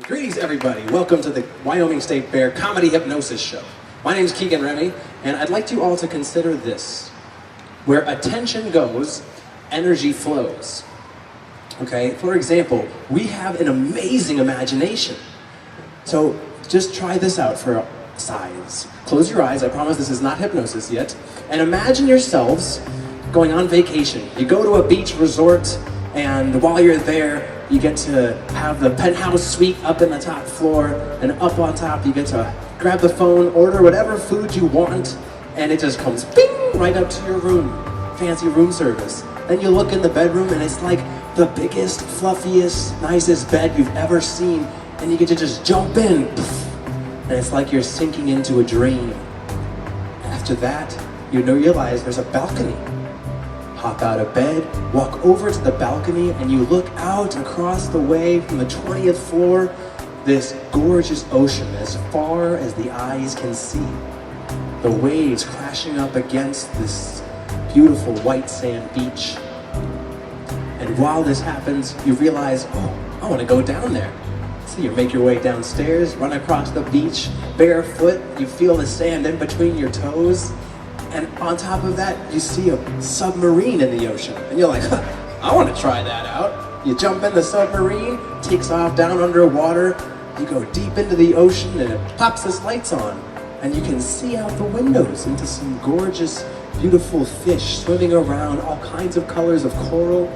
Greetings, everybody. Welcome to the Wyoming State Fair Comedy Hypnosis Show. My name is Kegan Remmey, and I'd like you all to consider this. Where attention goes, energy flows. Okay, for example, we have an amazing imagination. So just try this out for size. Close your eyes, I promise this is not hypnosis yet, and imagine yourselves going on vacation. You go to a beach resort, and while you're there, you get to have the penthouse suite up in the top floor, and up on top you get to grab the phone, order whatever food you want, and it just comes bing right up to your room. Fancy room service. Then you look in the bedroom and it's like the biggest, fluffiest, nicest bed you've ever seen, and you get to just jump in, and it's like you're sinking into a dream. After that, you realize there's a balcony. Hop out of bed, walk over to the balcony, and you look out across the way from the 20th floor, this gorgeous ocean as far as the eyes can see. The waves crashing up against this beautiful white sand beach. And while this happens, you realize, oh, I want to go down there. So you make your way downstairs, run across the beach, barefoot, you feel the sand in between your toes, and on top of that, you see a submarine in the ocean. And you're like, I want to try that out. You jump in the submarine, takes off down underwater, you go deep into the ocean, and it pops its lights on. And you can see out the windows into some gorgeous, beautiful fish swimming around, all kinds of colors of coral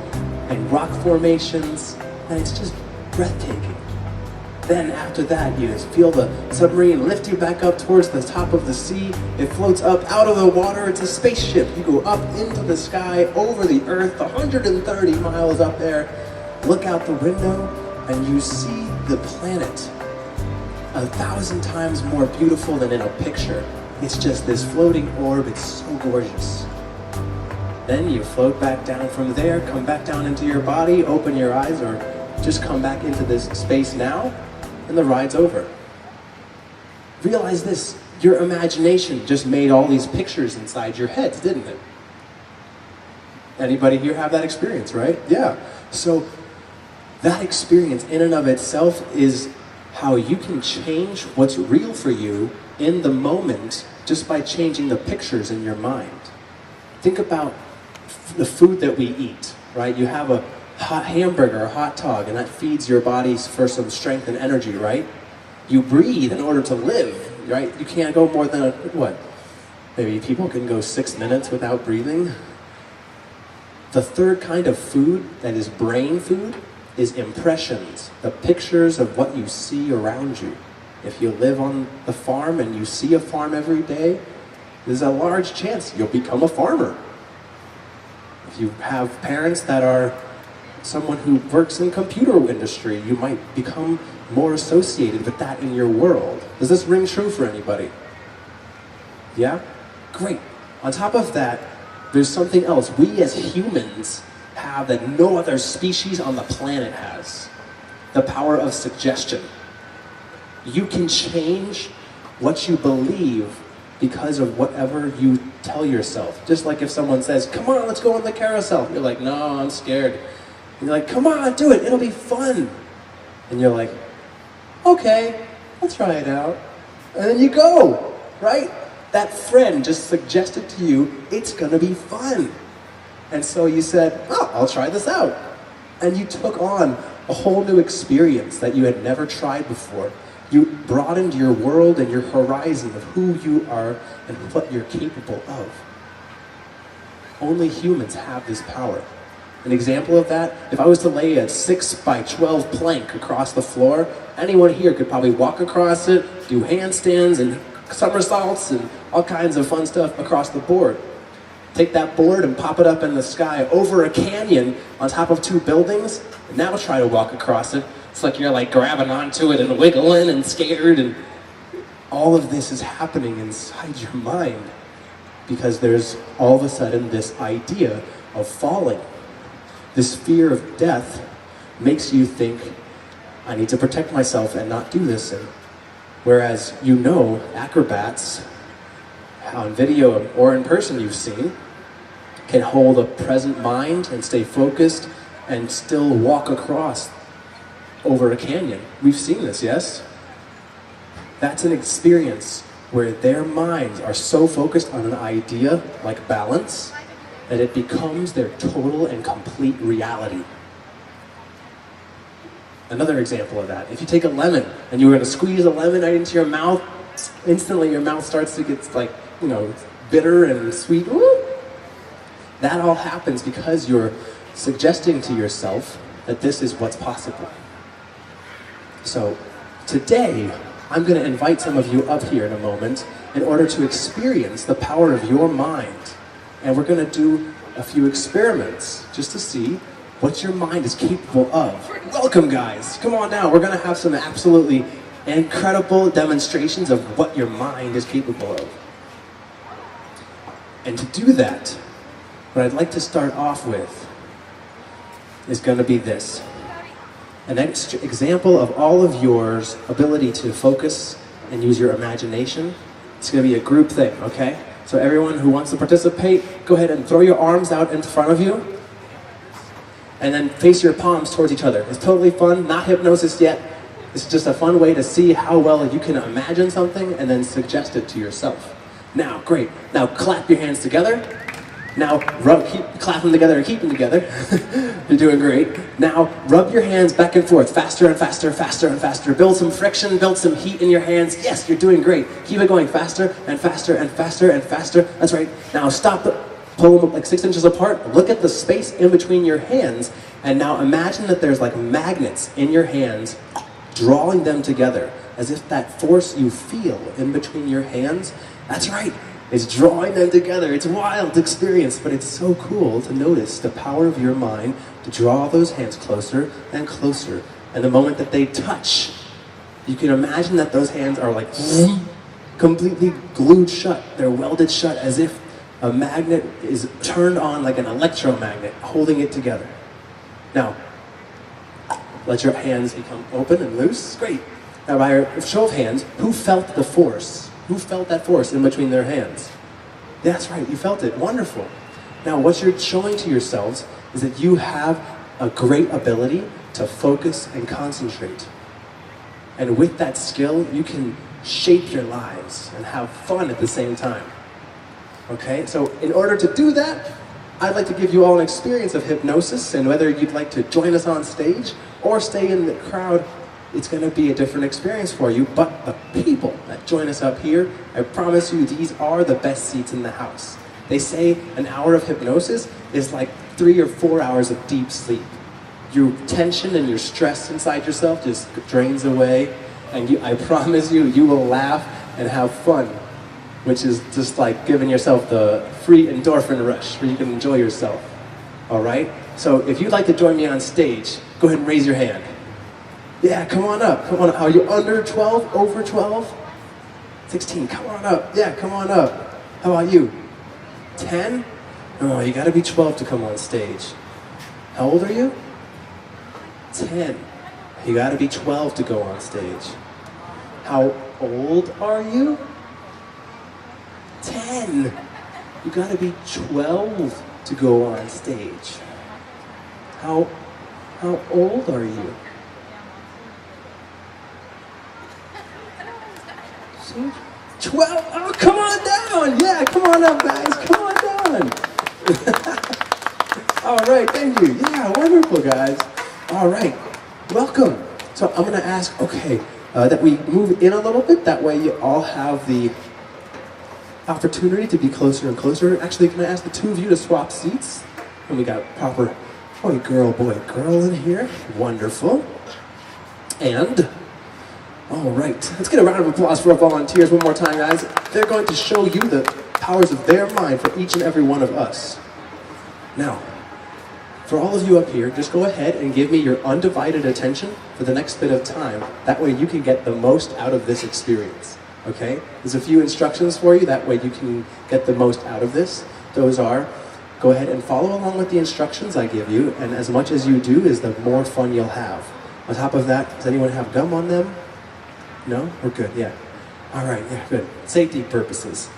and rock formations, and it's just breathtaking. Then after that, you just feel the submarine lift you back up towards the top of the sea. It floats up out of the water. It's a spaceship. You go up into the sky, over the earth, 130 miles up there. Look out the window, and you see the planet 1,000 times more beautiful than in a picture. It's just this floating orb. It's so gorgeous. Then you float back down from there, come back down into your body, open your eyes, or just come back into this space now, and the ride's over. Realize this, your imagination just made all these pictures inside your heads, didn't it? Anybody here have that experience, right? Yeah. So that experience in and of itself is how you can change what's real for you in the moment just by changing the pictures in your mind. Think about the food that we eat, right? You have a hot hamburger, a hot dog, and that feeds your body for some strength and energy, right? You breathe in order to live, right? You can't go more than maybe people can go 6 minutes without breathing. The third kind of food that is brain food is impressions, the pictures of what you see around you. If you live on the farm and you see a farm every day, there's a large chance you'll become a farmer. If you have parents that are someone who works in the computer industry, you might become more associated with that in your world. Does this ring true for anybody? Yeah? Great. On top of that, there's something else we as humans have that no other species on the planet has. The power of suggestion. You can change what you believe because of whatever you tell yourself. Just like if someone says, come on, let's go on the carousel. You're like, no, I'm scared. And you're like, come on, do it, it'll be fun. And you're like, okay, I'll try it out. And then you go, right? That friend just suggested to you, it's gonna be fun. And so you said, oh, I'll try this out. And you took on a whole new experience that you had never tried before. You broadened your world and your horizon of who you are and what you're capable of. Only humans have this power. An example of that, if I was to lay a 6 by 12 plank across the floor, anyone here could probably walk across it, do handstands and somersaults and all kinds of fun stuff across the board. Take that board and pop it up in the sky over a canyon on top of 2 buildings, and now try to walk across it. It's like you're like grabbing onto it and wiggling and scared, and all of this is happening inside your mind because there's all of a sudden this idea of falling. This fear of death makes you think, I need to protect myself and not do this. And whereas acrobats, on video or in person you've seen, can hold a present mind and stay focused and still walk across over a canyon. We've seen this, yes? That's an experience where their minds are so focused on an idea like balance that it becomes their total and complete reality. Another example of that, if you take a lemon and you were going to squeeze a lemon right into your mouth, instantly your mouth starts to get like, bitter and sweet. Woo! That all happens because you're suggesting to yourself that this is what's possible. So today, I'm going to invite some of you up here in a moment in order to experience the power of your mind. And we're going to do a few experiments just to see what your mind is capable of. Welcome, guys. Come on down. We're going to have some absolutely incredible demonstrations of what your mind is capable of. And to do that, what I'd like to start off with is going to be this. An example of all of yours ability to focus and use your imagination. It's going to be a group thing, okay? So everyone who wants to participate, go ahead and throw your arms out in front of you. And then face your palms towards each other. It's totally fun, not hypnosis yet. It's just a fun way to see how well you can imagine something and then suggest it to yourself. Now, great. Now clap your hands together. Now clap them together and keep them together. You're doing great. Now rub your hands back and forth, faster and faster, faster and faster. Build some friction, build some heat in your hands. Yes, you're doing great. Keep it going faster and faster and faster and faster. That's right. Now stop. Pull them like 6 inches apart. Look at the space in between your hands. And now imagine that there's like magnets in your hands, drawing them together, as if that force you feel in between your hands, that's right, is drawing them together. It's a wild experience, but it's so cool to notice the power of your mind to draw those hands closer and closer. And the moment that they touch, you can imagine that those hands are like completely glued shut. They're welded shut as if a magnet is turned on like an electromagnet, holding it together. Now, let your hands become open and loose. Great. Now, by a show of hands, who felt the force? Who felt that force in between their hands? That's right, you felt it. Wonderful. Now, what you're showing to yourselves is that you have a great ability to focus and concentrate. And with that skill, you can shape your lives and have fun at the same time. Okay, so in order to do that, I'd like to give you all an experience of hypnosis, and whether you'd like to join us on stage or stay in the crowd, it's going to be a different experience for you. But the people that join us up here, I promise you, these are the best seats in the house. They say an hour of hypnosis is like 3 or 4 hours of deep sleep. Your tension and your stress inside yourself just drains away, and I promise you, you will laugh and have fun, which is just like giving yourself the free endorphin rush where you can enjoy yourself. All right? So if you'd like to join me on stage, go ahead and raise your hand. Yeah, come on up. Come on up. Are you under 12? Over 12? 16. Come on up. Yeah, come on up. How about you? 10? Oh, you gotta be 12 to come on stage. How old are you? 10. You gotta be 12 to go on stage. How old are you? 10. You gotta be 12 to go on stage. How old are you? 12? Oh, come on down! Yeah, come on up, guys. Come on down. All right, thank you. Yeah, wonderful, guys. All right, welcome. So I'm gonna ask, okay, that we move in a little bit. That way you all have the opportunity to be closer and closer. Actually, can I ask the two of you to swap seats? And we got proper boy, girl in here. Wonderful. And, all right, let's get a round of applause for our volunteers one more time, guys. They're going to show you the powers of their mind for each and every one of us. Now, for all of you up here, just go ahead and give me your undivided attention for the next bit of time. That way you can get the most out of this experience. Okay? There's a few instructions for you, that way you can get the most out of this. Those are, go ahead and follow along with the instructions I give you, and as much as you do is the more fun you'll have. On top of that, does anyone have gum on them? No? We're good, yeah. All right, yeah, good. Safety purposes.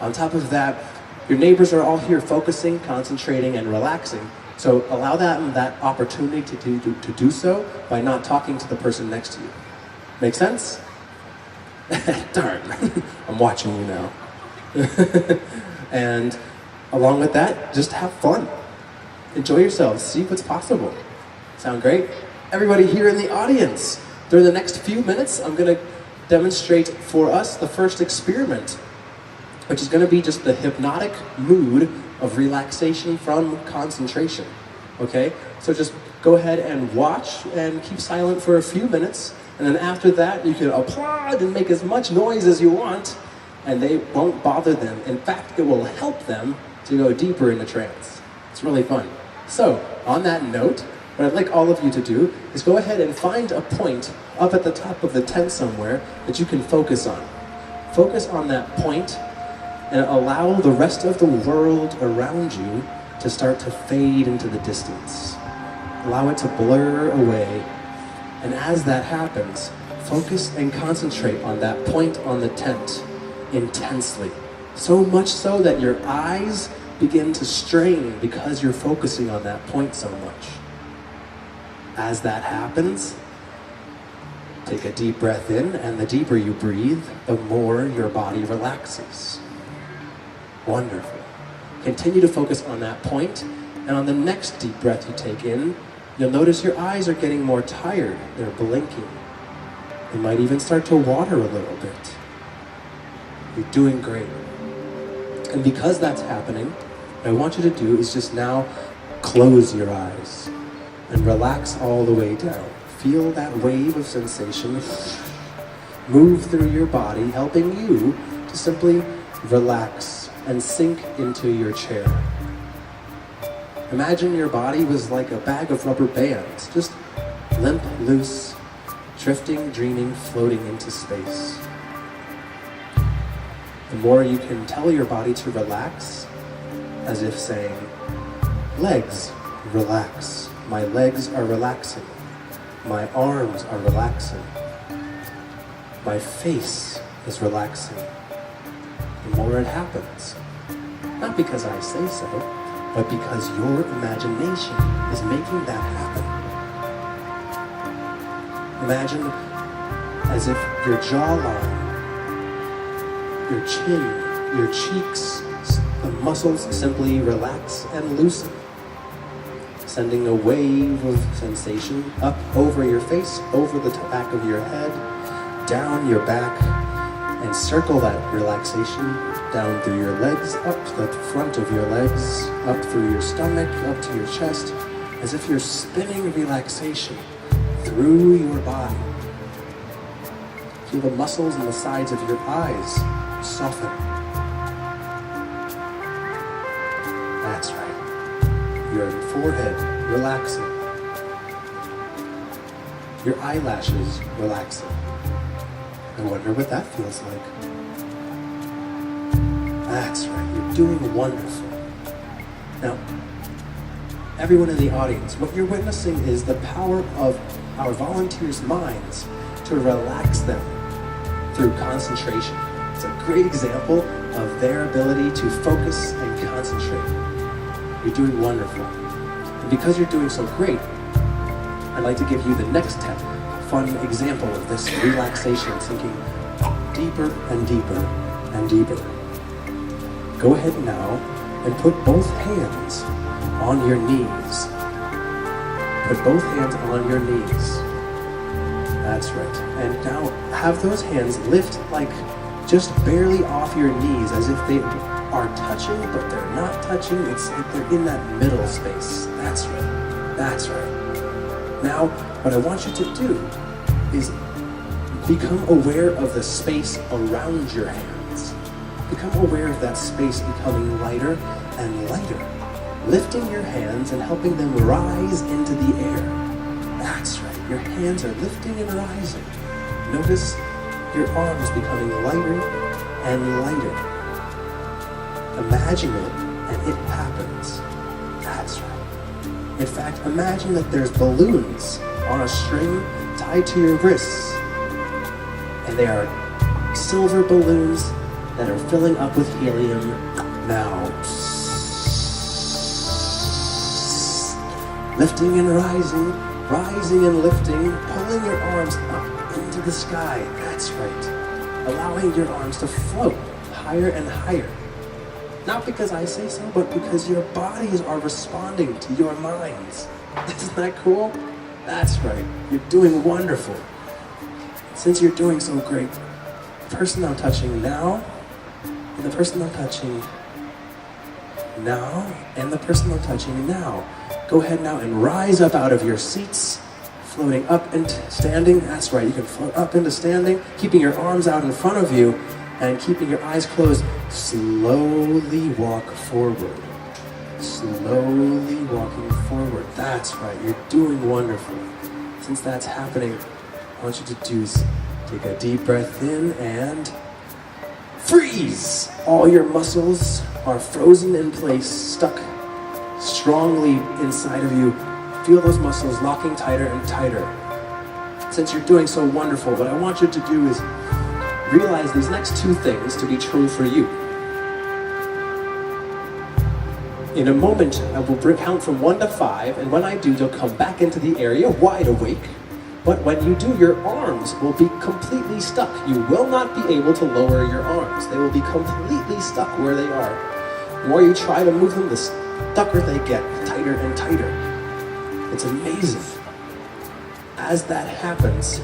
On top of that, your neighbors are all here focusing, concentrating, and relaxing. So allow that opportunity to do so by not talking to the person next to you. Make sense? Darn, I'm watching you now. And along with that, just have fun. Enjoy yourselves, see what's possible. Sound great? Everybody here in the audience, during the next few minutes, I'm gonna demonstrate for us the first experiment, which is gonna be just the hypnotic mood of relaxation from concentration, okay? So just go ahead and watch and keep silent for a few minutes, and then after that, you can applaud and make as much noise as you want, and they won't bother them. In fact, it will help them to go deeper into trance. It's really fun. So, on that note, what I'd like all of you to do is go ahead and find a point up at the top of the tent somewhere that you can focus on. Focus on that point and allow the rest of the world around you to start to fade into the distance. Allow it to blur away. And as that happens, focus and concentrate on that point on the tent intensely. So much so that your eyes begin to strain because you're focusing on that point so much. As that happens, take a deep breath in, and the deeper you breathe, the more your body relaxes. Wonderful. Continue to focus on that point, and on the next deep breath you take in, you'll notice your eyes are getting more tired. They're blinking. They might even start to water a little bit. You're doing great. And because that's happening, what I want you to do is just now close your eyes and relax all the way down. Feel that wave of sensation move through your body, helping you to simply relax and sink into your chair. Imagine your body was like a bag of rubber bands, just limp, loose, drifting, dreaming, floating into space. The more you can tell your body to relax, as if saying, legs, relax. My legs are relaxing. My arms are relaxing. My face is relaxing. The more it happens. Not because I say so, but because your imagination is making that happen. Imagine as if your jawline, your chin, your cheeks, the muscles simply relax and loosen, sending a wave of sensation up over your face, over the back of your head, down your back, and circle that relaxation down through your legs, up the front of your legs, up through your stomach, up to your chest, as if you're spinning relaxation through your body. Feel the muscles in the sides of your eyes soften. That's right. Your forehead relaxing. Your eyelashes relaxing. I wonder what that feels like. That's right, you're doing wonderful. Now, everyone in the audience, what you're witnessing is the power of our volunteers' minds to relax them through concentration. It's a great example of their ability to focus and concentrate. You're doing wonderful. And because you're doing so great, I'd like to give you the next fun example of this relaxation, sinking deeper and deeper and deeper. Go ahead now and put both hands on your knees. Put both hands on your knees. That's right. And now have those hands lift like just barely off your knees, as if they are touching, but they're not touching. It's like they're in that middle space. That's right. That's right. Now, what I want you to do is become aware of the space around your hands. Become aware of that space becoming lighter and lighter, lifting your hands and helping them rise into the air. That's right, your hands are lifting and rising. Notice your arms becoming lighter and lighter. Imagine it, and it happens. That's right. In fact, imagine that there's balloons on a string tied to your wrists, and they are silver balloons that are filling up with helium now. Lifting and rising, rising and lifting, pulling your arms up into the sky. That's right. Allowing your arms to float higher and higher. Not because I say so, but because your bodies are responding to your minds. Isn't that cool? That's right. You're doing wonderful. Since you're doing so great, the person I'm touching now, and the person I'm touching now, and the person I'm touching now. Go ahead now and rise up out of your seats, floating up into standing. That's right, you can float up into standing, keeping your arms out in front of you, and keeping your eyes closed. Slowly walk forward. Slowly walking forward. That's right, you're doing wonderful. Since that's happening, I want you to do is take a deep breath in and freeze! All your muscles are frozen in place, stuck strongly inside of you. Feel those muscles locking tighter and tighter. Since you're doing so wonderful, what I want you to do is realize these next two things to be true for you. In a moment, I will count from 1 to 5, and when I do, you'll come back into the area wide awake. But when you do, your arms will be completely stuck. You will not be able to lower your arms. They will be completely stuck where they are. The more you try to move them, the stucker they get, tighter and tighter. It's amazing. As that happens,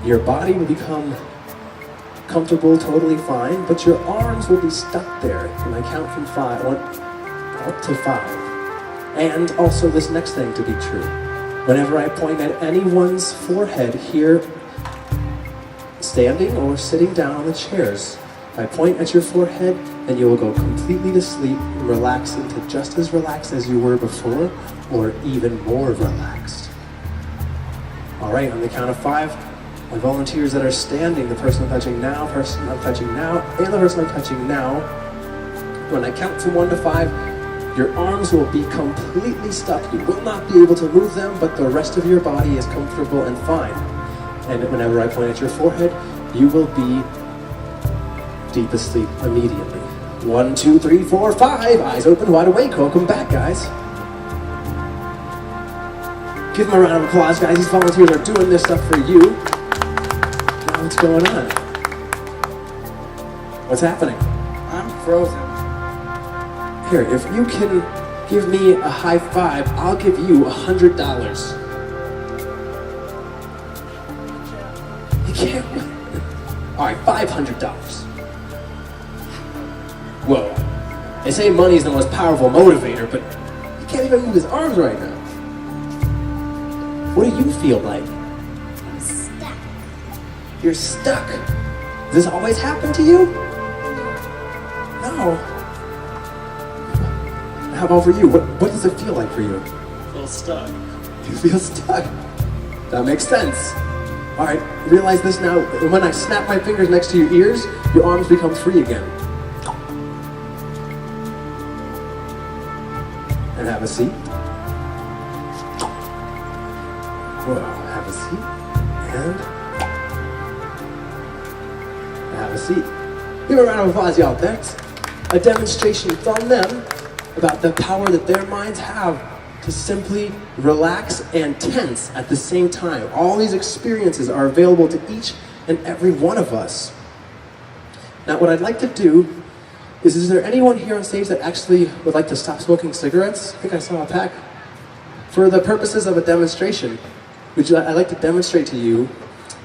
your body will become comfortable, totally fine, but your arms will be stuck there. When I count from 5, up to 5. And also this next thing to be true. Whenever I point at anyone's forehead here, standing or sitting down on the chairs, if I point at your forehead, then you will go completely to sleep and relax into just as relaxed as you were before, or even more relaxed. All right, on the count of 5, my volunteers that are standing, the person I'm touching now, person I'm touching now, and the person I'm touching now, when I count from 1 to 5, your arms will be completely stuck. You will not be able to move them, but the rest of your body is comfortable and fine. And whenever I point at your forehead, you will be deep asleep immediately. 1, 2, 3, 4, 5. Eyes open, wide awake. Welcome back, guys. Give them a round of applause, guys. These volunteers are doing this stuff for you. Now what's going on? What's happening? I'm frozen. Here, if you can give me a high five, I'll give you $100. You can't win. All right, $500. Whoa. They say money is the most powerful motivator, but he can't even move his arms right now. What do you feel like? I'm stuck. You're stuck. Does this always happen to you? No. How about for you? What does it feel like for you? I feel stuck. You feel stuck. That makes sense. All right, realize this now. When I snap my fingers next to your ears, your arms become free again. And have a seat. Whoa, have a seat. And have a seat. Give a round of applause, y'all. That's a demonstration from them about the power that their minds have to simply relax and tense at the same time. All these experiences are available to each and every one of us. Now, what I'd like to do is there anyone here on stage that actually would like to stop smoking cigarettes? I think I saw a pack. For the purposes of a demonstration, I'd like to demonstrate to you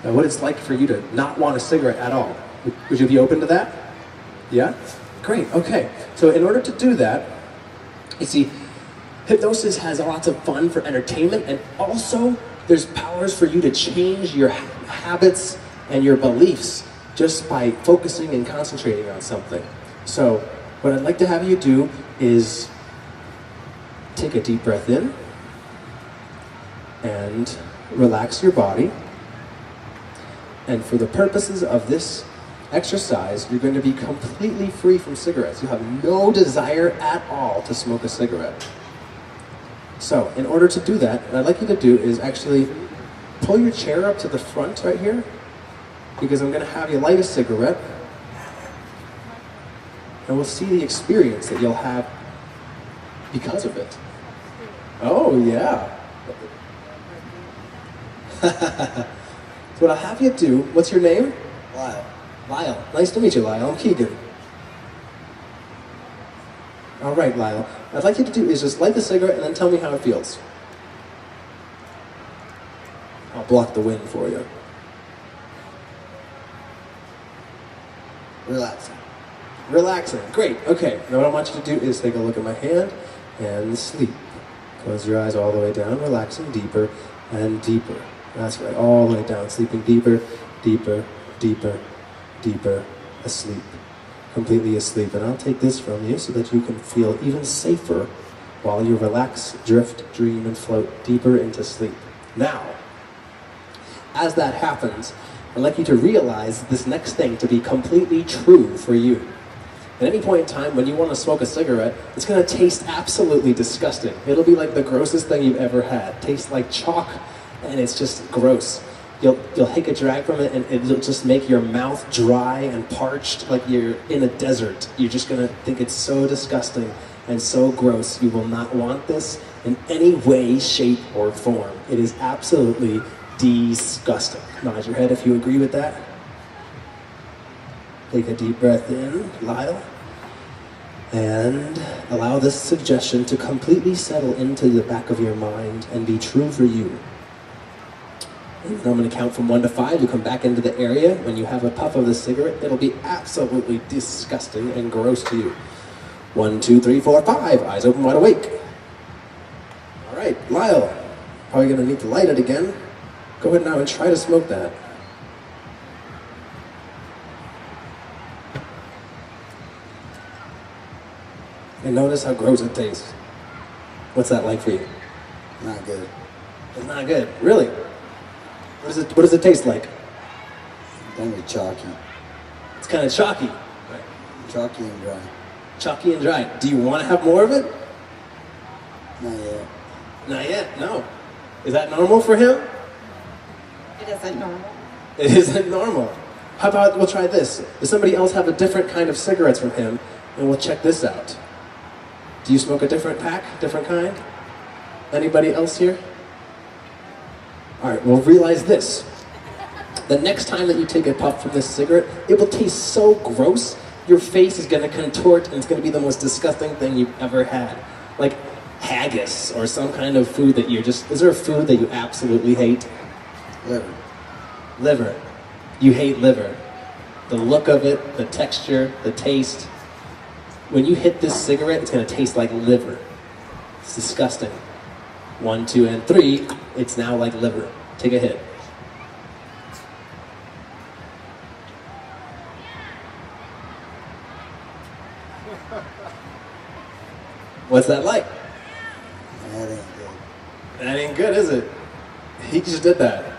what it's like for you to not want a cigarette at all. Would you be open to that? Yeah? Great, okay. So in order to do that, you see, hypnosis has lots of fun for entertainment, and also there's powers for you to change your habits and your beliefs just by focusing and concentrating on something. So what I'd like to have you do is take a deep breath in and relax your body. And for the purposes of this exercise, you're going to be completely free from cigarettes. You have no desire at all to smoke a cigarette. So, in order to do that, what I'd like you to do is actually pull your chair up to the front right here, because I'm going to have you light a cigarette, and we'll see the experience that you'll have because of it. Oh, yeah. So what I'll have you do, what's your name? Lyle. Lyle. Nice to meet you, Lyle. I'm Kegan. All right, Lyle. What I'd like you to do is just light the cigarette and then tell me how it feels. I'll block the wind for you. Relaxing. Relaxing. Great. Okay. Now what I want you to do is take a look at my hand and sleep. Close your eyes all the way down, relaxing deeper and deeper. That's right. All the way down, sleeping deeper, deeper, deeper, deeper, asleep. Completely asleep. And I'll take this from you so that you can feel even safer while you relax, drift, dream, and float deeper into sleep. Now, as that happens, I'd like you to realize this next thing to be completely true for you. At any point in time when you want to smoke a cigarette, it's going to taste absolutely disgusting. It'll be like the grossest thing you've ever had. Tastes like chalk, and it's just gross. You'll take a drag from it, and it'll just make your mouth dry and parched like you're in a desert. You're just going to think it's so disgusting and so gross. You will not want this in any way, shape, or form. It is absolutely disgusting. Nod your head if you agree with that. Take a deep breath in, Lyle, and allow this suggestion to completely settle into the back of your mind and be true for you. And I'm going to count from 1 to 5. You come back into the area. When you have a puff of the cigarette, it'll be absolutely disgusting and gross to you. 1, 2, 3, 4, 5. Eyes open, wide awake. All right, Lyle, probably going to need to light it again. Go ahead now and try to smoke that. And notice how gross it tastes. What's that like for you? Not good. It's not good. Really? What does it taste like? Kind of chalky. It's kind of chalky. Right. Chalky and dry. Chalky and dry. Do you want to have more of it? Not yet. Not yet, no. Is that normal for him? It isn't normal. It isn't normal. How about we'll try this? Does somebody else have a different kind of cigarettes from him? And we'll check this out. Do you smoke a different pack, different kind? Anybody else here? All right, well, realize this. The next time that you take a puff from this cigarette, it will taste so gross, your face is going to contort and it's going to be the most disgusting thing you've ever had. Like haggis or some kind of food that you're just... Is there a food that you absolutely hate? Liver. Liver. You hate liver. The look of it, the texture, the taste. When you hit this cigarette, it's going to taste like liver. It's disgusting. 1, 2, and 3, it's now like liver. Take a hit. What's that like? That ain't good. That ain't good, is it? He just did that.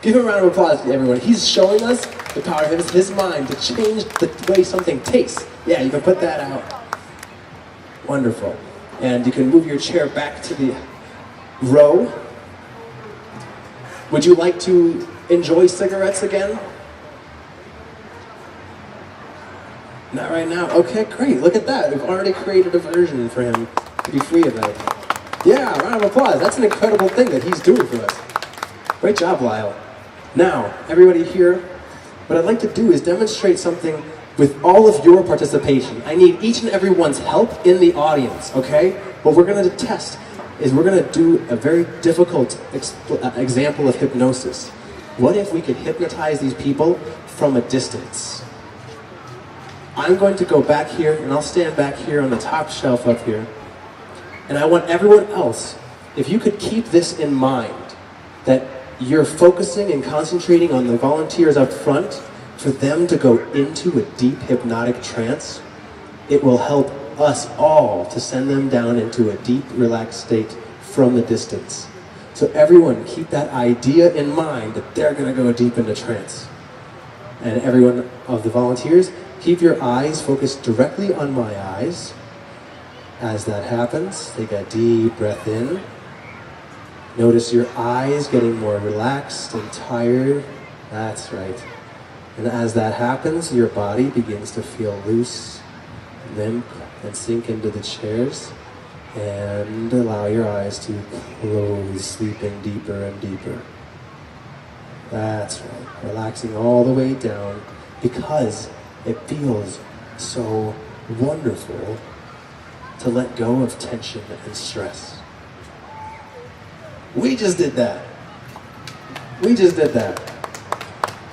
Give him a round of applause, everyone. He's showing us the power of his mind to change the way something tastes. Yeah, you can put that out. Wonderful. And you can move your chair back to the row. Would you like to enjoy cigarettes again? Not right now. Okay, great. Look at that. We've already created a version for him to be free of that. Yeah, round of applause. That's an incredible thing that he's doing for us. Great job, Lyle. Now, everybody here, what I'd like to do is demonstrate something with all of your participation. I need each and everyone's help in the audience, okay? What we're going to test is we're going to do a very difficult example of hypnosis. What if we could hypnotize these people from a distance? I'm going to go back here, and I'll stand back here on the top shelf up here. And I want everyone else, if you could keep this in mind, that you're focusing and concentrating on the volunteers up front, for them to go into a deep hypnotic trance. It will help us all to send them down into a deep, relaxed state from a distance. So everyone, keep that idea in mind that they're going to go deep into trance. And everyone of the volunteers, keep your eyes focused directly on my eyes. As that happens, take a deep breath in. Notice your eyes getting more relaxed and tired. That's right. And as that happens, your body begins to feel loose, limp, and sink into the chairs. And allow your eyes to close, sleeping deeper and deeper. That's right, relaxing all the way down because it feels so wonderful to let go of tension and stress. We just did that. We just did that.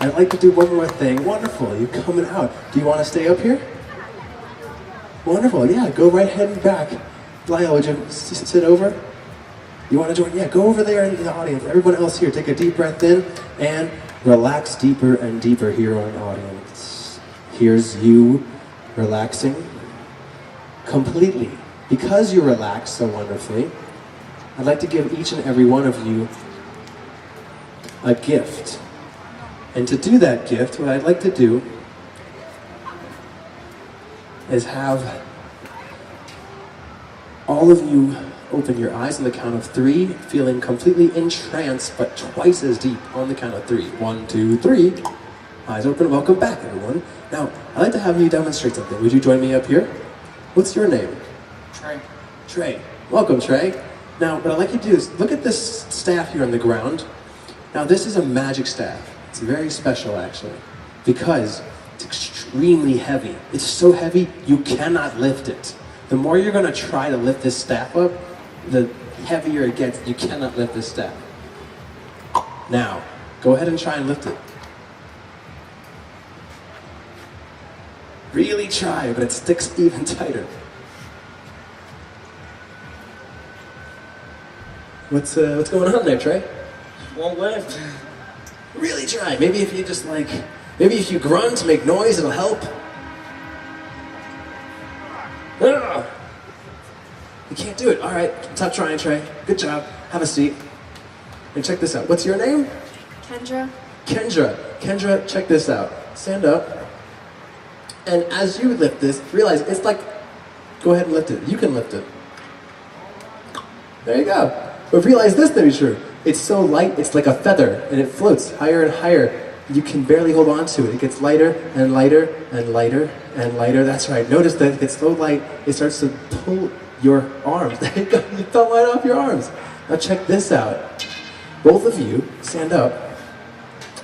I'd like to do one more thing. Wonderful, you're coming out. Do you want to stay up here? Wonderful, yeah, go right ahead and back. Lyle, would you sit over? You want to join? Yeah, go over there in the audience. Everyone else here, take a deep breath in and relax deeper and deeper here on audience. Here's you relaxing completely. Because you relax so wonderfully, I'd like to give each and every one of you a gift. And to do that gift, what I'd like to do is have all of you open your eyes on the count of 3, feeling completely in trance, but twice as deep on the count of 3. 1, 2, 3. Eyes open. Welcome back, everyone. Now, I'd like to have you demonstrate something. Would you join me up here? What's your name? Trey. Trey. Welcome, Trey. Now, what I'd like you to do is look at this staff here on the ground. Now, this is a magic staff. It's very special, actually, because it's extremely heavy. It's so heavy, you cannot lift it. The more you're going to try to lift this staff up, the heavier it gets. You cannot lift this staff. Now, go ahead and try and lift it. Really try, but it sticks even tighter. What's going on there, Trey? Won't lift. Really try. Maybe if you just maybe if you grunt, make noise, it'll help. Ah! You can't do it. All right, stop trying, Trey. Good job. Have a seat. And check this out. What's your name? Kendra. Kendra. Kendra, check this out. Stand up. And as you lift this, realize it's like, go ahead and lift it. You can lift it. There you go. But realize this to be true. It's so light, it's like a feather, and it floats higher and higher. You can barely hold on to it. It gets lighter and lighter and lighter and lighter. That's right. Notice that it gets so light, it starts to pull your arms. There you go. You fell right off your arms. Now check this out. Both of you stand up,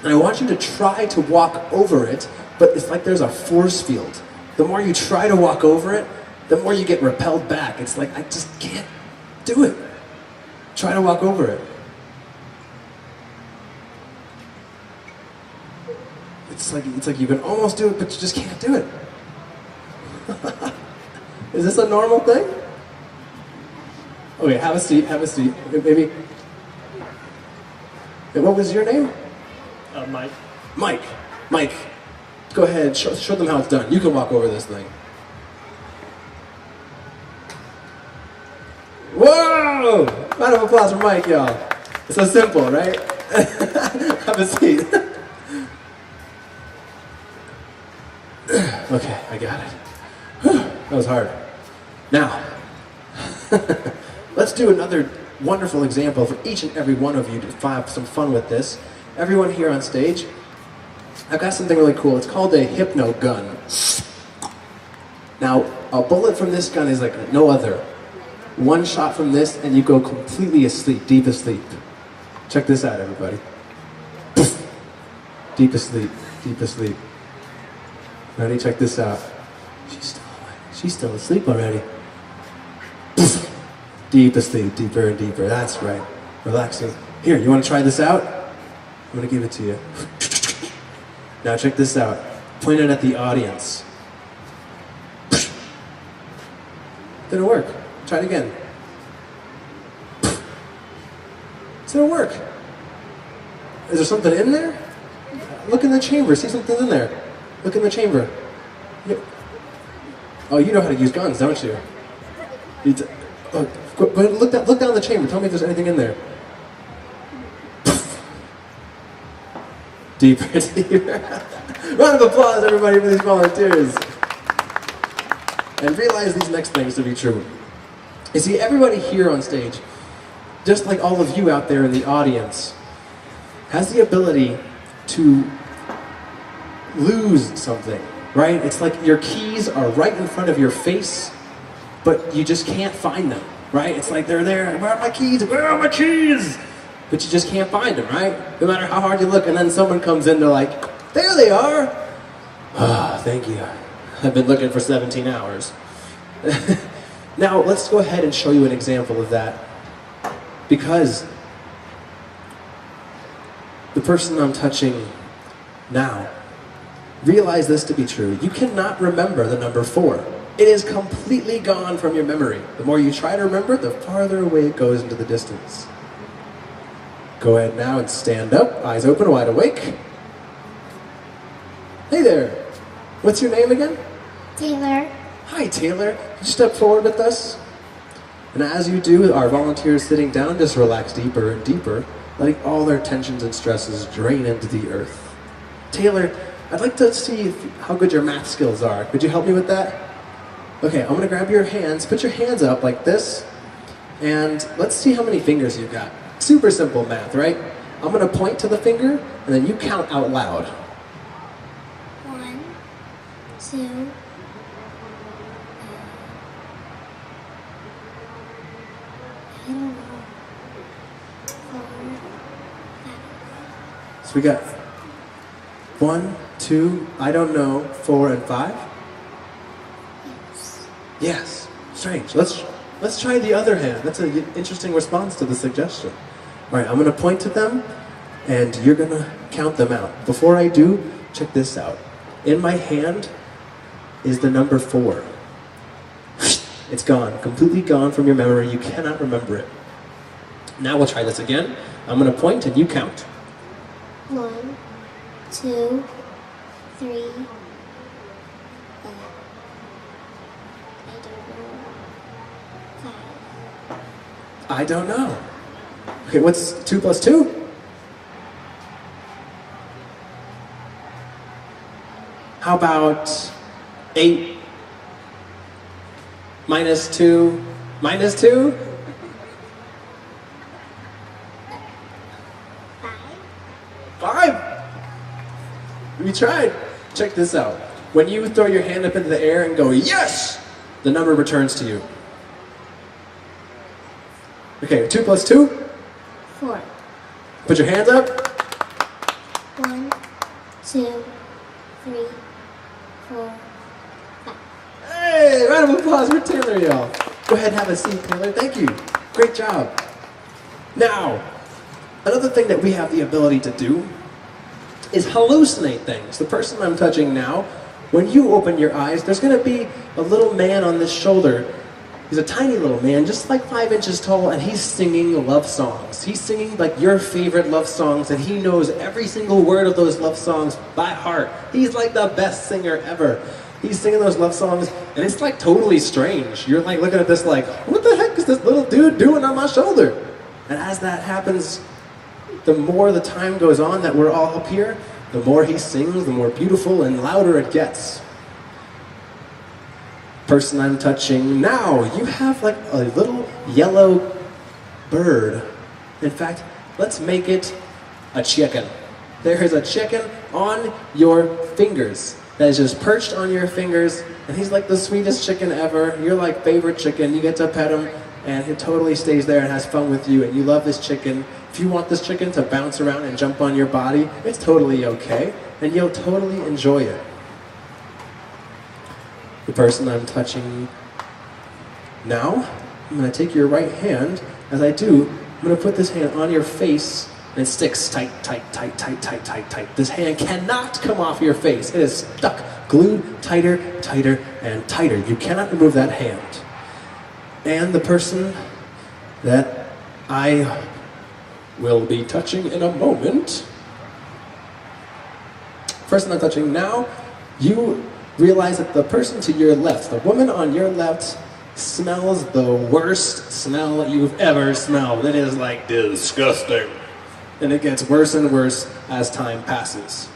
and I want you to try to walk over it, but it's like there's a force field. The more you try to walk over it, the more you get repelled back. It's like, I just can't do it. Try to walk over it. It's like you can almost do it, but you just can't do it. Is this a normal thing? Okay, have a seat, maybe. And what was your name? Mike. Mike, go ahead, show them how it's done. You can walk over this thing. Whoa! Round of applause for Mike, y'all. It's so simple, right? Have a seat. Okay, I got it. That was hard. Now, let's do another wonderful example for each and every one of you to have some fun with this. Everyone here on stage, I've got something really cool. It's called a Hypno-gun. Now, a bullet from this gun is like no other. One shot from this and you go completely asleep, deep asleep. Check this out, everybody. Deep asleep, deep asleep. Ready? Check this out. She's still asleep already. Deep asleep, deeper and deeper. That's right. Relaxing. Here, you want to try this out? I'm going to give it to you. Now check this out. Point it at the audience. Didn't work. Try it again. It didn't work. Is there something in there? Look in the chamber. See something in there. Look in the chamber. Yep. Oh, you know how to use guns, don't you? Go ahead, look down in the chamber. Tell me if there's anything in there. Deeper, deeper. Round of applause, everybody, for these volunteers. And realize these next things to be true. You see, everybody here on stage, just like all of you out there in the audience, has the ability to lose something, right? It's like your keys are right in front of your face, but you just can't find them. right? It's like they're there, where are my keys? Where are my keys? But you just can't find them, right? No matter how hard you look, and then someone comes in, they're like, there they are! Ah, thank you. I've been looking for 17 hours. Now, let's go ahead and show you an example of that. Because the person I'm touching now, realize this to be true. You cannot remember the number 4. It is completely gone from your memory. The more you try to remember it, the farther away it goes into the distance. Go ahead now and stand up, eyes open, wide awake. Hey there. What's your name again? Taylor. Hi, Taylor. Could you step forward with us? And as you do, our volunteers sitting down just relax deeper and deeper, letting all their tensions and stresses drain into the earth. Taylor, I'd like to see how good your math skills are. Could you help me with that? Okay, I'm gonna grab your hands. Put your hands up like this, and let's see how many fingers you've got. Super simple math, right? I'm gonna point to the finger, and then you count out loud. 1, 2, 4, 5. So we got 1, 2, I don't know, 4, and 5? Yes. Yes. Strange. Let's try the other hand. That's an interesting response to the suggestion. All right, I'm going to point to them, and you're going to count them out. Before I do, check this out. In my hand is the number 4. It's gone, completely gone from your memory. You cannot remember it. Now we'll try this again. I'm going to point, and you count. 1, 2, 3. I don't know. Okay, what's 2 plus 2? How about 8 minus 2 minus 2? 5? We tried. Check this out. When you throw your hand up into the air and go, yes! The number returns to you. Okay, 2 plus 2? 4. Put your hands up. 1, 2, 3, 4, 5. Hey, round of applause for Taylor, y'all. Go ahead and have a seat, Taylor. Thank you. Great job. Now, another thing that we have the ability to do is hallucinate things. The person I'm touching now, when you open your eyes, there's going to be a little man on this shoulder. He's a tiny little man, just like 5 inches tall, and he's singing love songs. He's singing like your favorite love songs, and he knows every single word of those love songs by heart. He's like the best singer ever. He's singing those love songs, and it's like totally strange. You're like looking at this like, what the heck is this little dude doing on my shoulder? And as that happens, the more the time goes on that we're all up here, the more he sings, the more beautiful and louder it gets. Person I'm touching now, you have like a little yellow bird. In fact, let's make it a chicken. There is a chicken on your fingers that is just perched on your fingers, and he's like the sweetest chicken ever. You're like favorite chicken. You get to pet him, and he totally stays there and has fun with you, and you love this chicken. If you want this chicken to bounce around and jump on your body, it's totally okay, and you'll totally enjoy it. The person I'm touching now, I'm going to take your right hand. As I do, I'm going to put this hand on your face, and it sticks tight, tight, tight, tight, tight, tight, tight. This hand cannot come off your face. It is stuck, glued tighter, tighter, and tighter. You cannot remove that hand. And the person that I will be touching in a moment, person I'm touching now, you realize that the person to your left, the woman on your left, smells the worst smell you've ever smelled. It is like disgusting. And it gets worse and worse as time passes.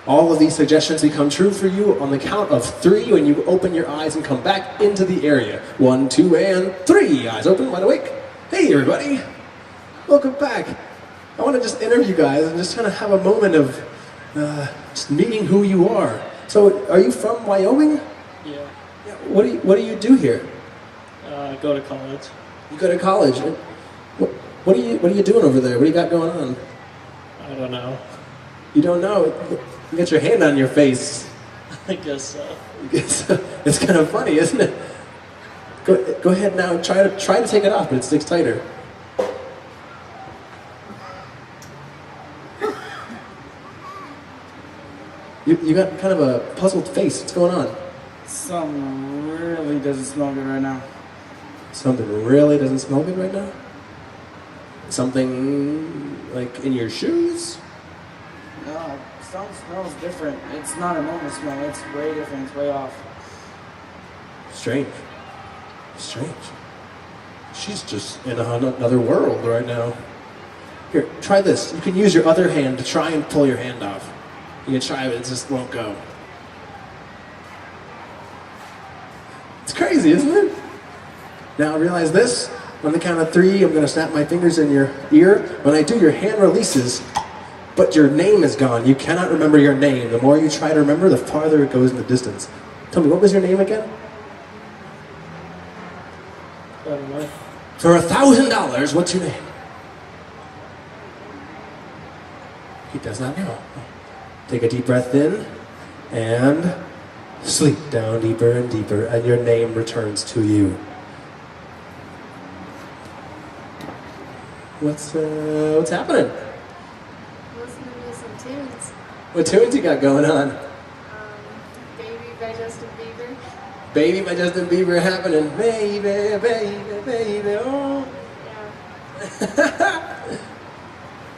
All of these suggestions become true for you on the count of 3 when you open your eyes and come back into the area. 1, 2, and 3. Eyes open, wide awake. Hey everybody, welcome back. I want to just interview you guys and just kind of have a moment of just meeting who you are. So, are you from Wyoming? Yeah. What do you do here? Go to college. You go to college. What are you doing over there? What do you got going on? I don't know. You don't know? You got your hand on your face. I guess so. It's kind of funny, isn't it? Go ahead now. Try to take it off, but it sticks tighter. You got kind of a puzzled face. What's going on? Something really doesn't smell good right now. Something really doesn't smell good right now? Something like in your shoes? No, something smells different. It's not a normal smell. It's way different. It's way off. Strange. She's just in another world right now. Here, try this. You can use your other hand to try and pull your hand off. You can try, but it just won't go. It's crazy, isn't it? Now realize this. On the count of 3, I'm going to snap my fingers in your ear. When I do, your hand releases, but your name is gone. You cannot remember your name. The more you try to remember, the farther it goes in the distance. Tell me, what was your name again? I don't know. For $1,000, what's your name? He does not know. Take a deep breath in, and sleep down deeper and deeper, and your name returns to you. What's happening? Listening to some tunes. What tunes you got going on? Baby by Justin Bieber. Baby by Justin Bieber happening. Baby, baby, baby, oh. Yeah.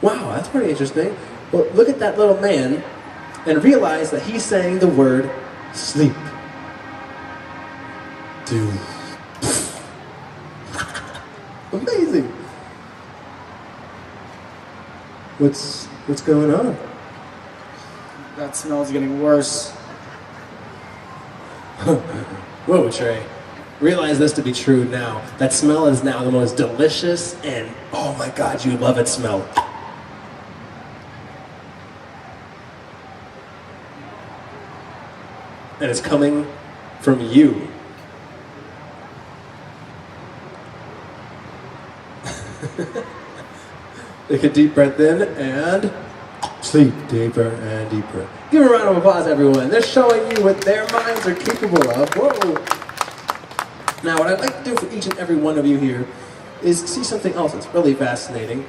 Wow, that's pretty interesting. Well, look at that little man and realize that he's saying the word sleep. Dude. Amazing. What's going on? That smell's getting worse. Whoa, Trey. Realize this to be true now. That smell is now the most delicious and, oh my God, you love it smell. And it's coming from you. Take a deep breath in and sleep deeper and deeper. Give a round of applause, everyone. They're showing you what their minds are capable of. Whoa. Now, what I'd like to do for each and every one of you here is see something else that's really fascinating.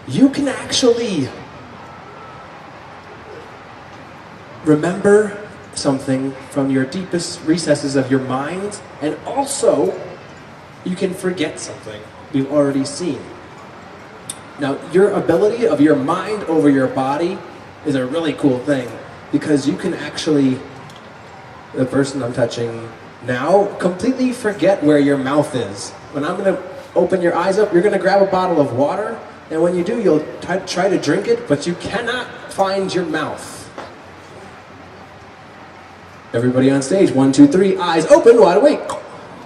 You can actually remember something from your deepest recesses of your mind, and also you can forget something you've already seen. Now, your ability of your mind over your body is a really cool thing, because you can actually, the person I'm touching now, completely forget where your mouth is. When I'm going to open your eyes up, you're going to grab a bottle of water, and when you do, you'll try to drink it, but you cannot find your mouth. Everybody on stage, 1, 2, 3, eyes open, wide awake.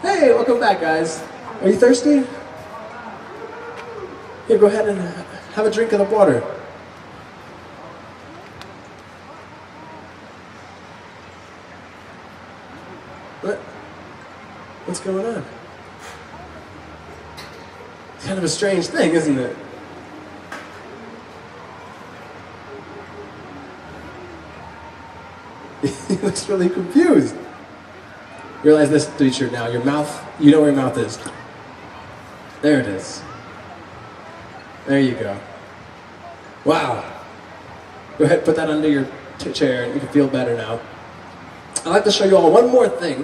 Hey, welcome back, guys. Are you thirsty? Here, go ahead and have a drink of the water. What's going on? It's kind of a strange thing, isn't it? He looks really confused. Realize this to be true now. Your mouth, you know where your mouth is. There it is. There you go. Wow. Go ahead, put that under your chair and you can feel better now. I'd like to show you all one more thing,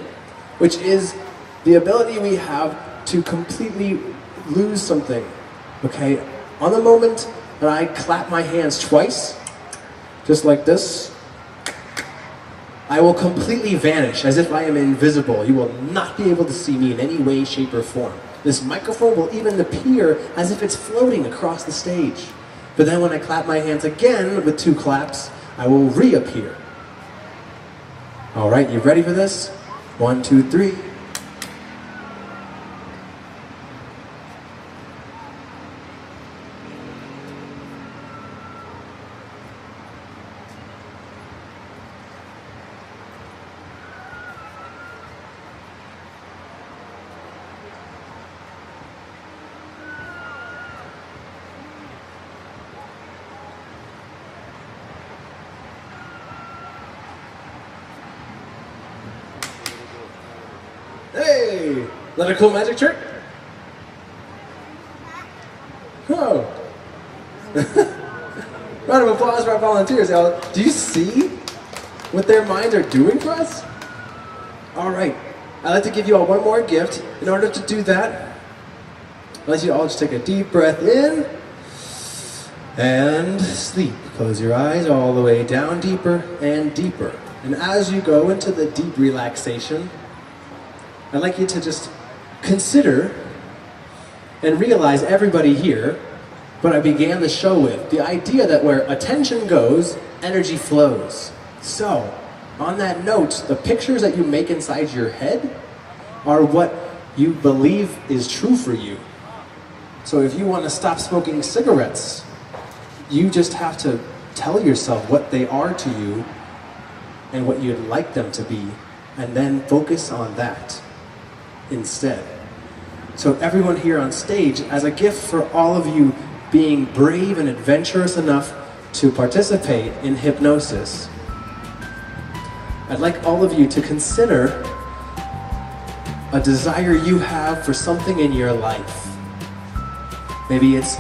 which is the ability we have to completely lose something. Okay? On the moment that I clap my hands twice, just like this, I will completely vanish as if I am invisible. You will not be able to see me in any way, shape, or form. This microphone will even appear as if it's floating across the stage. But then when I clap my hands again with 2 claps, I will reappear. All right, you ready for this? 1, 2, 3. That a cool magic trick? Oh. Round of applause for our volunteers, y'all. Do you see what their minds are doing for us? All right. I'd like to give you all one more gift. In order to do that, I'd like you all just take a deep breath in and sleep. Close your eyes all the way down deeper and deeper. And as you go into the deep relaxation, I'd like you to just consider and realize everybody here what I began the show with. The idea that where attention goes, energy flows. So, on that note, the pictures that you make inside your head are what you believe is true for you. So if you want to stop smoking cigarettes, you just have to tell yourself what they are to you and what you'd like them to be, and then focus on that instead. So everyone here on stage, as a gift for all of you being brave and adventurous enough to participate in hypnosis, I'd like all of you to consider a desire you have for something in your life. Maybe it's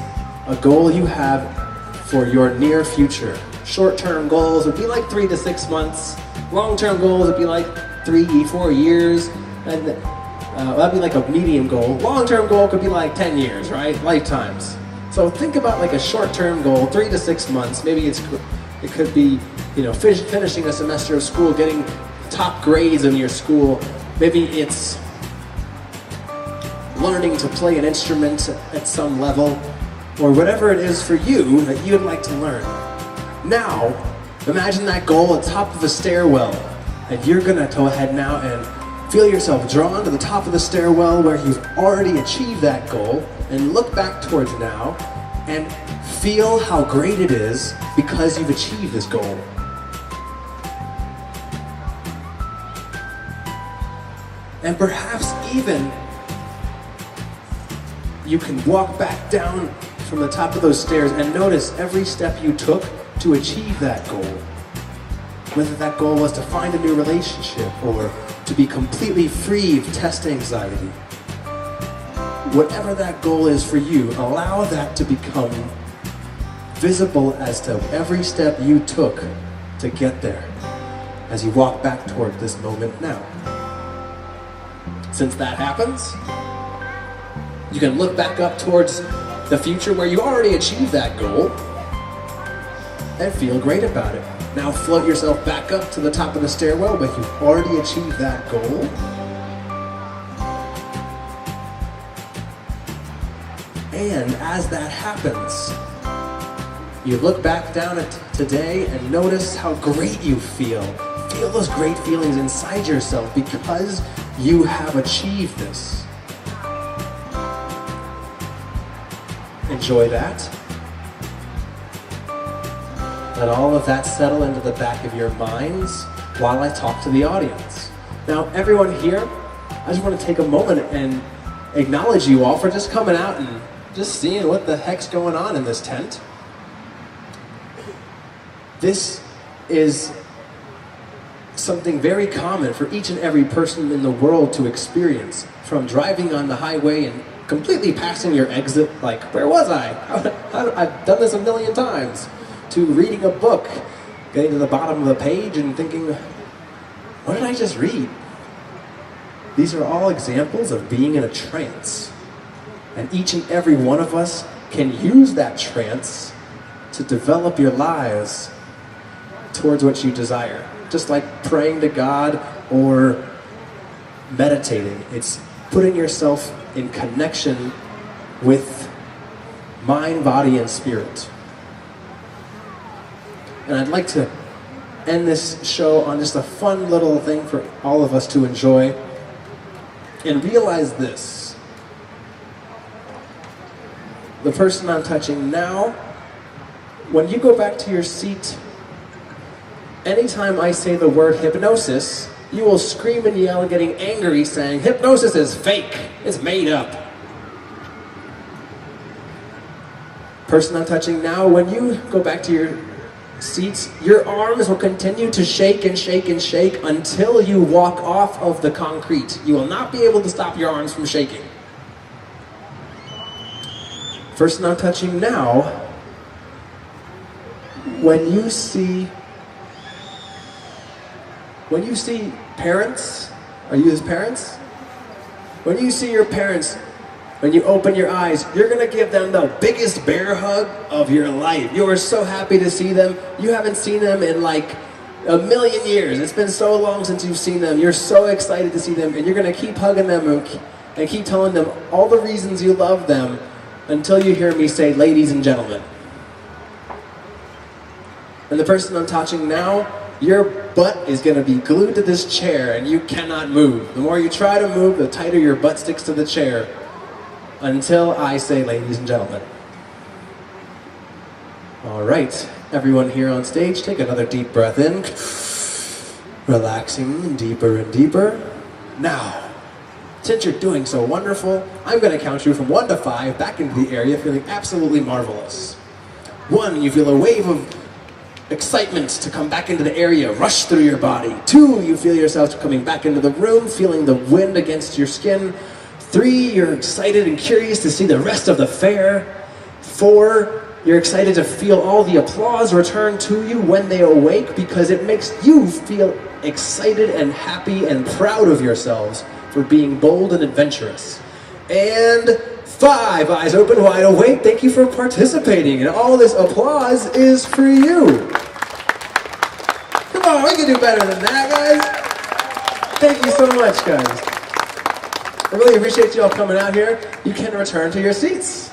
a goal you have for your near future. Short-term goals would be like 3 to 6 months. Long-term goals would be like 3-4 years. And that'd be like a medium goal. Long-term goal could be like 10 years, right? Lifetimes. So think about like a short-term goal, 3 to 6 months. Maybe it could be, finishing a semester of school, getting top grades in your school. Maybe it's learning to play an instrument at some level, or whatever it is for you that you'd like to learn. Now, imagine that goal at the top of a stairwell, and you're gonna go ahead now and feel yourself drawn to the top of the stairwell where you've already achieved that goal, and look back towards now and feel how great it is because you've achieved this goal. And perhaps even you can walk back down from the top of those stairs and notice every step you took to achieve that goal. Whether that goal was to find a new relationship or to be completely free of test anxiety. Whatever that goal is for you, allow that to become visible as to every step you took to get there as you walk back toward this moment now. Since that happens, you can look back up towards the future where you already achieved that goal and feel great about it. Now float yourself back up to the top of the stairwell where you've already achieved that goal. And as that happens, you look back down at today and notice how great you feel. Feel those great feelings inside yourself because you have achieved this. Enjoy that. Let all of that settle into the back of your minds while I talk to the audience. Now, everyone here, I just want to take a moment and acknowledge you all for just coming out and just seeing what the heck's going on in this tent. This is something very common for each and every person in the world to experience, from driving on the highway and completely passing your exit, like, where was I? I've done this a million times, to reading a book, getting to the bottom of the page and thinking, what did I just read? These are all examples of being in a trance. And each and every one of us can use that trance to develop your lives towards what you desire. Just like praying to God or meditating. It's putting yourself in connection with mind, body, and spirit. And I'd like to end this show on just a fun little thing for all of us to enjoy. And realize this. The person I'm touching now, when you go back to your seat, anytime I say the word hypnosis, you will scream and yell, getting angry, saying, hypnosis is fake, it's made up. Person I'm touching now, when you go back to your seats, your arms will continue to shake and shake and shake until you walk off of the concrete. You will not be able to stop your arms from shaking. Person I'm touching now, when you see parents, are you his parents? When you see your parents, when you open your eyes, you're gonna give them the biggest bear hug of your life. You are so happy to see them. You haven't seen them in like a million years. It's been so long since you've seen them. You're so excited to see them, and you're gonna keep hugging them and keep telling them all the reasons you love them until you hear me say, ladies and gentlemen. And the person I'm touching now, your butt is gonna be glued to this chair and you cannot move. The more you try to move, the tighter your butt sticks to the chair. Until I say, ladies and gentlemen. All right, everyone here on stage, take another deep breath in. Relaxing deeper and deeper. Now, since you're doing so wonderful, I'm gonna count you from 1 to 5 back into the area feeling absolutely marvelous. 1, you feel a wave of excitement to come back into the area, rush through your body. 2, you feel yourself coming back into the room, feeling the wind against your skin. 3, you're excited and curious to see the rest of the fair. 4, you're excited to feel all the applause return to you when they awake because it makes you feel excited and happy and proud of yourselves for being bold and adventurous. And 5, eyes open, wide awake, thank you for participating, and all this applause is for you. Come on, we can do better than that, guys. Thank you so much, guys. I really appreciate you all coming out here. You can return to your seats.